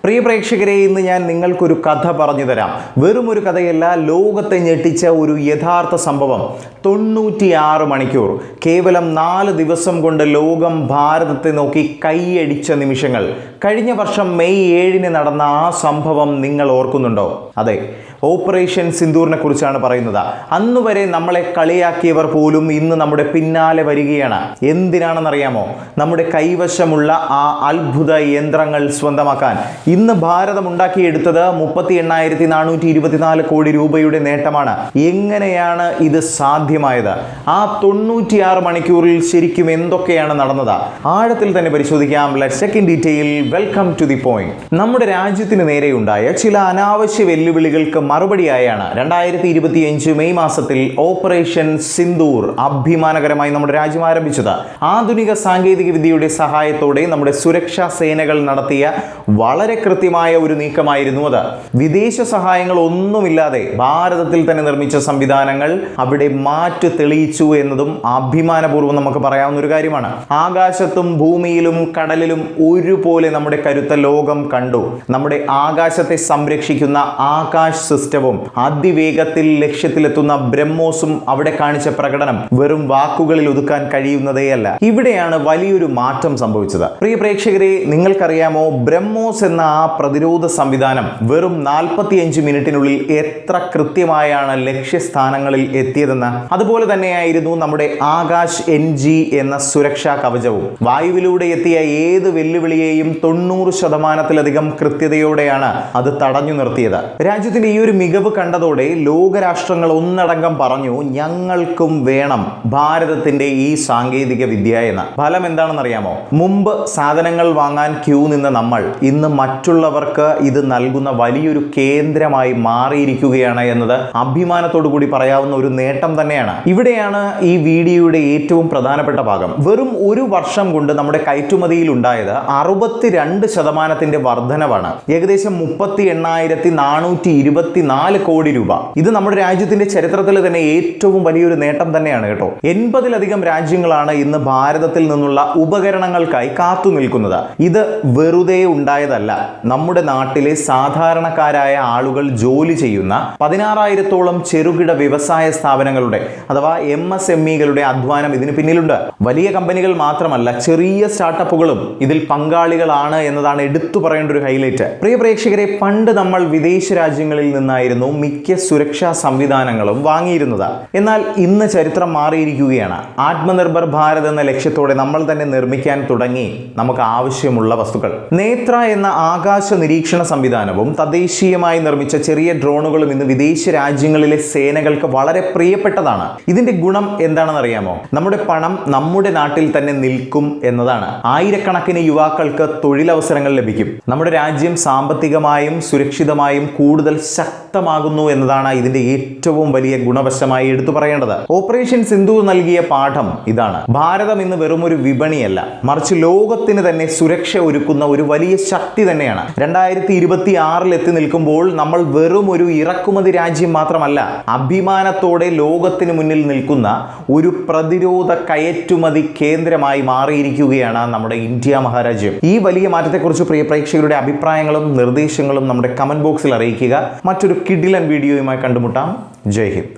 പ്രിയ പ്രേക്ഷകരെ, ഇന്ന് ഞാൻ നിങ്ങൾക്കൊരു കഥ പറഞ്ഞു തരാം. വെറും ഒരു കഥയല്ല, ലോകത്തെ ഞെട്ടിച്ച ഒരു യഥാർത്ഥ സംഭവം. 96 മണിക്കൂർ, കേവലം 4 ദിവസം കൊണ്ട് ലോകം ഭാരതത്തെ നോക്കി കൈയടിച്ച നിമിഷങ്ങൾ. കഴിഞ്ഞ വർഷം മെയ് 7 നടന്ന ആ സംഭവം നിങ്ങൾ ഓർക്കുന്നുണ്ടോ? അതെ, ഓപ്പറേഷൻ സിന്ദൂറിനെ കുറിച്ചാണ് പറയുന്നത്. അന്നുവരെ നമ്മളെ കളിയാക്കിയവർ പോലും ഇന്ന് നമ്മുടെ പിന്നാലെ വരികയാണ്. എന്തിനാണെന്നറിയാമോ? നമ്മുടെ കൈവശമുള്ള ആ അത്ഭുത യന്ത്രങ്ങൾ സ്വന്തമാക്കാൻ. ഇന്ന് ഭാരതം ഉണ്ടാക്കിയെടുത്തത് 38,424 കോടി രൂപയുടെ നേട്ടമാണ്. എങ്ങനെയാണ് ഇത് സാധ്യമായത്? ആ 96 മണിക്കൂറിൽ ശരിക്കും എന്തൊക്കെയാണ് നടന്നത്? ആഴത്തിൽ തന്നെ പരിശോധിക്കാം. Let's check in detail. Welcome to the point. നമ്മുടെ രാജ്യത്തിന് നേരെയുണ്ടായ ചില അനാവശ്യ വെല്ലുവിളികൾക്ക് മറുപടിയായാണ് 2025 മെയ് മാസത്തിൽ ഓപ്പറേഷൻ സിന്ദൂർ അഭിമാനകരമായി നമ്മുടെ രാജ്യം ആരംഭിച്ചത്. ആധുനിക സാങ്കേതിക വിദ്യയുടെ സഹായത്തോടെ നമ്മുടെ സുരക്ഷാ സേനകൾ നടത്തിയ വളരെ കൃത്യമായ ഒരു നീക്കമായിരുന്നു അത്. വിദേശ സഹായങ്ങൾ ഒന്നുമില്ലാതെ ഭാരതത്തിൽ തന്നെ നിർമ്മിച്ച സംവിധാനങ്ങൾ അവിടെ മാറ്റു തെളിയിച്ചു എന്നതും അഭിമാനപൂർവ്വം നമുക്ക് പറയാവുന്ന ഒരു കാര്യമാണ്. ആകാശത്തും ഭൂമിയിലും കടലിലും ഒരുപോലെ നമ്മുടെ കരുത്ത ലോകം കണ്ടു. നമ്മുടെ ആകാശത്തെ സംരക്ഷിക്കുന്ന ആകാശ് സിസ്റ്റവും അതിവേഗത്തിൽ ലക്ഷ്യത്തിലെത്തുന്ന ബ്രഹ്മോസും അവിടെ കാണിച്ച പ്രകടനം വെറും വാക്കുകളിൽ ഒതുക്കാൻ കഴിയുന്നതേയല്ല. ഇവിടെയാണ് വലിയൊരു മാറ്റം സംഭവിച്ചത്. പ്രിയ പ്രേക്ഷകരെ, നിങ്ങൾക്കറിയാമോ ബ്രഹ്മോസ് എന്ന ആ പ്രതിരോധ സംവിധാനം വെറും 45 മിനിറ്റിനുള്ളിൽ എത്ര കൃത്യമായാണ് ലക്ഷ്യസ്ഥാനങ്ങളിൽ എത്തിയതെന്ന്? അതുപോലെ തന്നെയായിരുന്നു നമ്മുടെ ആകാശ് NG എന്ന സുരക്ഷാ കവചവും. വായുവിലൂടെ എത്തിയ ഏത് വെല്ലുവിളിയെയും 90% കൃത്യതയോടെയാണ് അത് തടഞ്ഞു നിർത്തിയത്. രാജ്യത്തിന്റെ ഈ ഒരു മികവ് കണ്ടതോടെ ലോകരാഷ്ട്രങ്ങൾ ഒന്നടങ്കം പറഞ്ഞു, ഞങ്ങൾക്കും വേണം ഭാരതത്തിന്റെ ഈ സാങ്കേതിക വിദ്യ എന്ന്. ഫലം എന്താണെന്നറിയാമോ? മുമ്പ് സാധനങ്ങൾ വാങ്ങാൻ ക്യൂ നിന്ന നമ്മൾ ഇന്ന് മറ്റുള്ളവർക്ക് ഇത് നൽകുന്ന വലിയൊരു കേന്ദ്രമായി മാറിയിരിക്കുകയാണ് എന്നത് അഭിമാനത്തോടു കൂടി പറയാവുന്ന ഒരു നേട്ടം തന്നെയാണ്. ഇവിടെയാണ് ഈ വീഡിയോയുടെ ഏറ്റവും പ്രധാനപ്പെട്ട ഭാഗം. വെറും ഒരു വർഷം കൊണ്ട് നമ്മുടെ കയറ്റുമതിയിൽ ഉണ്ടായത് 62% വർധനവാണ്. ഏകദേശം 38,424 കോടി രൂപ. ഇത് നമ്മുടെ രാജ്യത്തിന്റെ ചരിത്രത്തിൽ തന്നെ ഏറ്റവും വലിയൊരു നേട്ടം തന്നെയാണ് കേട്ടോ. 80-ലധികം രാജ്യങ്ങളാണ് ഇന്ന് ഭാരതത്തിൽ നിന്നുള്ള ഉപകരണങ്ങൾക്കായി കാത്തു നിൽക്കുന്നത്. ഇത് വെറുതെ ഉണ്ടായതല്ല. നമ്മുടെ നാട്ടിലെ സാധാരണക്കാരായ ആളുകൾ ജോലി ചെയ്യുന്ന 16,000-ഓളം ചെറുകിട വ്യവസായ സ്ഥാപനങ്ങളുടെ അഥവാ MSMEകളുടെ അധ്വാനം ഇതിന് പിന്നിലുണ്ട്. വലിയ കമ്പനികൾ മാത്രമല്ല, ചെറിയ സ്റ്റാർട്ടപ്പുകളും ഇതിൽ പങ്കാളികളാണ് എന്നതാണ് എടുത്തു പറയേണ്ട ഒരു ഹൈലൈറ്റ്. പ്രിയ പ്രേക്ഷകരെ, പണ്ട് നമ്മൾ വിദേശ രാജ്യങ്ങളിൽ നിന്നായിരുന്നു മിക്ക സുരക്ഷാ സംവിധാനങ്ങളും വാങ്ങിയിരുന്നത്. എന്നാൽ ഇന്ന് ചരിത്രം മാറിയിരിക്കുകയാണ്. ആത്മനിർഭർ ഭാരത് എന്ന ലക്ഷ്യത്തോടെ നമ്മൾ തന്നെ നിർമ്മിക്കാൻ തുടങ്ങി നമുക്ക് ആവശ്യമുള്ള വസ്തുക്കൾ. നേത്ര എന്ന ആകാശ നിരീക്ഷണ സംവിധാനവും തദ്ദേശീയമായി നിർമ്മിച്ച ചെറിയ ഡ്രോണുകളും ഇന്ന് വിദേശ രാജ്യങ്ങളിലെ സേനകൾക്ക് വളരെ പ്രിയപ്പെട്ടതാണ്. ഇതിന്റെ ഗുണം എന്താണെന്ന് അറിയാമോ? നമ്മുടെ പണം നമ്മുടെ നാട്ടിൽ തന്നെ നിൽക്കും എന്നതാണ്. ആയിരക്കണക്കിന് യുവാക്കൾക്ക് തൊഴിലവസരങ്ങൾ ലഭിക്കും. നമ്മുടെ രാജ്യം സാമ്പത്തികമായും സുരക്ഷിതമായും കൂടുതൽ ശക്തമാകുന്നു എന്നതാണ് ഇതിന്റെ ഏറ്റവും വലിയ ഗുണവശമായി എടുത്തു പറയേണ്ടത്. ഓപ്പറേഷൻ സിന്ദൂർ നൽകിയ പാഠം ഇതാണ്. ഭാരതം ഇന്ന് വെറും ഒരു വിപണിയല്ല, മറിച്ച് ലോകത്തിന് തന്നെ സുരക്ഷ ഒരുക്കുന്ന ഒരു വലിയ ശക്തി തന്നെയാണ്. 2026 എത്തി നിൽക്കുമ്പോൾ നമ്മൾ വെറും ഒരു ഇറക്കുമതി രാജ്യം മാത്രമല്ല, അഭിമാനത്തോടെ ലോകത്തിന് മുന്നിൽ നിൽക്കുന്ന ഒരു പ്രതിരോധ കയറ്റുമതി കേന്ദ്രമായി മാറിയിരിക്കുകയാണ് നമ്മുടെ ഇന്ത്യ മഹാരാജ്യം. ഈ വലിയ മാറ്റത്തെക്കുറിച്ച് പ്രിയ പ്രേക്ഷകരുടെ അഭിപ്രായങ്ങളും നിർദ്ദേശങ്ങളും നമ്മുടെ കമന്റ് ബോക്സിൽ അറിയിക്കുക. മറ്റൊരു കിടിലൻ വീഡിയോയുമായി കണ്ടുമുട്ടാം. ജയ് ഹിന്ദ്.